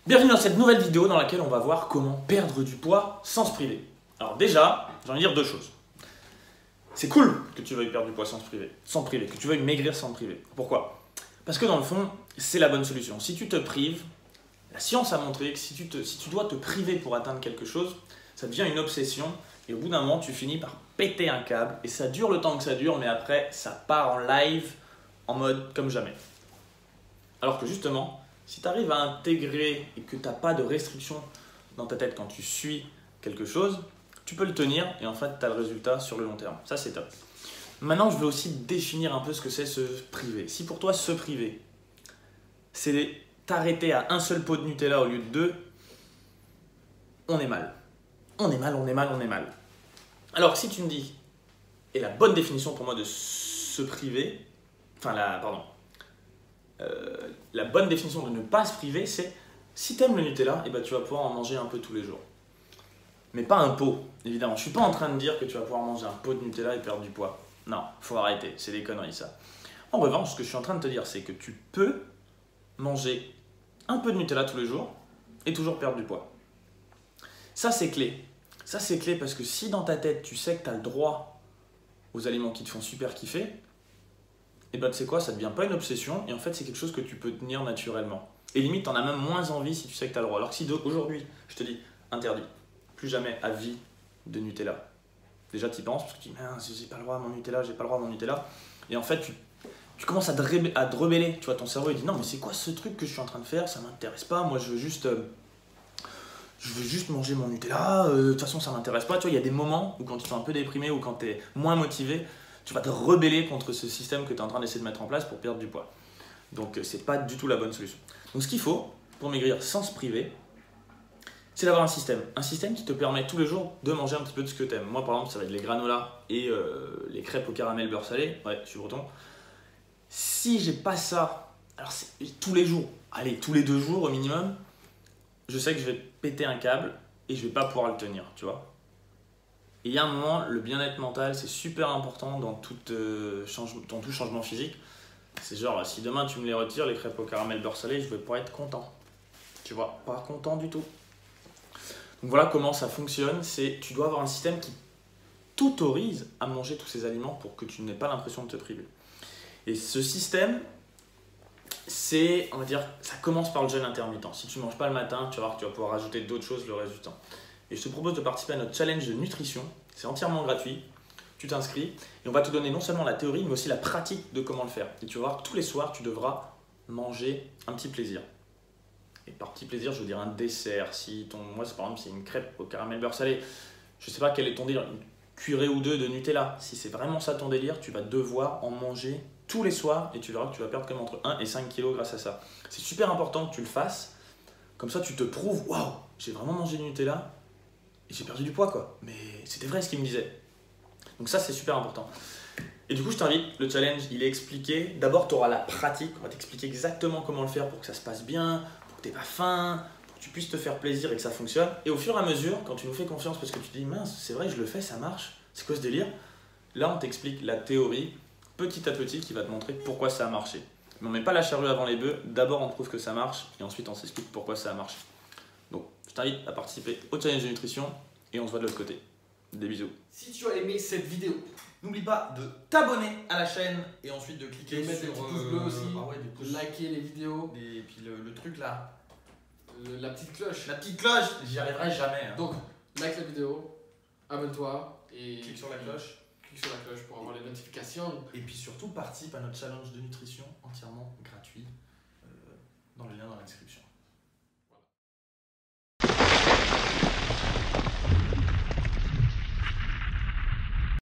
Bienvenue dans cette nouvelle vidéo dans laquelle on va voir comment perdre du poids sans se priver. Alors déjà, j'ai envie de dire deux choses. C'est cool que tu veuilles perdre du poids sans te priver, que tu veuilles maigrir sans te priver. Pourquoi? Parce que dans le fond, c'est la bonne solution. Si tu te prives, la science a montré que si tu dois te priver pour atteindre quelque chose, ça devient une obsession et au bout d'un moment, tu finis par péter un câble et ça dure le temps que ça dure, mais après, ça part en live en mode comme jamais. Alors que justement, si tu arrives à intégrer et que tu n'as pas de restriction dans ta tête quand tu suis quelque chose, tu peux le tenir et en fait, tu as le résultat sur le long terme. Ça, c'est top. Maintenant, je veux aussi définir un peu ce que c'est se priver. Si pour toi, se priver, c'est t'arrêter à un seul pot de Nutella au lieu de deux, on est mal. On est mal. Alors, si tu me dis, et la bonne définition pour moi de se priver, la bonne définition de ne pas se priver, c'est si tu aimes le Nutella, et ben tu vas pouvoir en manger un peu tous les jours. Mais pas un pot, évidemment. Je ne suis pas en train de dire que tu vas pouvoir manger un pot de Nutella et perdre du poids. Non, faut arrêter, c'est des conneries ça. En revanche, ce que je suis en train de te dire, c'est que tu peux manger un peu de Nutella tous les jours et toujours perdre du poids. Ça, c'est clé. Ça, c'est clé parce que si dans ta tête, tu sais que tu as le droit aux aliments qui te font super kiffer, et ben tu sais quoi, ça devient pas une obsession et en fait c'est quelque chose que tu peux tenir naturellement. Et limite t'en as même moins envie si tu sais que tu as le droit. Alors que si aujourd'hui je te dis interdit, plus jamais à vie de Nutella. Déjà tu y penses parce que tu dis mince, j'ai pas le droit à mon Nutella, j'ai pas le droit à mon Nutella. Et en fait tu commences à te rebeller, tu vois, ton cerveau il dit non mais c'est quoi ce truc que je suis en train de faire, ça m'intéresse pas, moi je veux juste manger mon Nutella, de toute façon ça m'intéresse pas. Tu vois, il y a des moments où quand tu es un peu déprimé ou quand tu es moins motivé, tu vas te rebeller contre ce système que tu es en train d'essayer de mettre en place pour perdre du poids. Donc c'est pas du tout la bonne solution. Donc ce qu'il faut pour maigrir sans se priver, c'est d'avoir un système qui te permet tous les jours de manger un petit peu de ce que tu aimes. Moi par exemple ça va être les granolas et les crêpes au caramel beurre salé, ouais je suis breton. Si j'ai pas ça, alors c'est tous les jours, allez tous les 2 jours au minimum, je sais que je vais péter un câble et je vais pas pouvoir le tenir, tu vois. Et il y a un moment, le bien-être mental, c'est super important dans tout changement physique. C'est genre, si demain tu me les retires, les crêpes au caramel beurre salé, je vais pas être content. Tu vois, pas content du tout. Donc voilà comment ça fonctionne. C'est, tu dois avoir un système qui t'autorise à manger tous ces aliments pour que tu n'aies pas l'impression de te priver. Et ce système, c'est, on va dire, ça commence par le jeûne intermittent. Si tu ne manges pas le matin, tu vas voir que tu vas pouvoir rajouter d'autres choses le reste du temps. Et je te propose de participer à notre challenge de nutrition. C'est entièrement gratuit. Tu t'inscris et on va te donner non seulement la théorie, mais aussi la pratique de comment le faire. Et tu vas voir que tous les soirs, tu devras manger un petit plaisir. Et par petit plaisir, je veux dire un dessert. Moi, par exemple, c'est une crêpe au caramel beurre salé. Je ne sais pas quel est ton délire, une cuillerée ou deux de Nutella. Si c'est vraiment ça ton délire, tu vas devoir en manger tous les soirs et tu verras que tu vas perdre comme entre 1 et 5 kilos grâce à ça. C'est super important que tu le fasses. Comme ça, tu te prouves, waouh, j'ai vraiment mangé du Nutella. Et j'ai perdu du poids quoi, mais c'était vrai ce qu'il me disait. Donc ça c'est super important. Et du coup je t'invite, le challenge il est expliqué. D'abord tu auras la pratique, on va t'expliquer exactement comment le faire pour que ça se passe bien, pour que tu n'aies pas faim, pour que tu puisses te faire plaisir et que ça fonctionne. Et au fur et à mesure, quand tu nous fais confiance parce que tu te dis mince, c'est vrai je le fais, ça marche, c'est quoi ce délire? Là on t'explique la théorie petit à petit qui va te montrer pourquoi ça a marché. Mais on ne met pas la charrue avant les bœufs, d'abord on prouve que ça marche et ensuite on s'explique pourquoi ça a marché. Donc, je t'invite à participer au challenge de nutrition et on se voit de l'autre côté. Des bisous. Si tu as aimé cette vidéo, n'oublie pas de t'abonner à la chaîne et ensuite de cliquer mettre sur des petits pouces bleus aussi, des pouces, de liker les vidéos, et puis le truc là, la petite cloche. la petite cloche, j'y arriverai jamais. Hein. Donc, like la vidéo, abonne-toi et Clique sur la cloche. clique sur la cloche pour avoir les notifications. Et puis surtout, participe à notre challenge de nutrition entièrement gratuit dans le lien dans la description.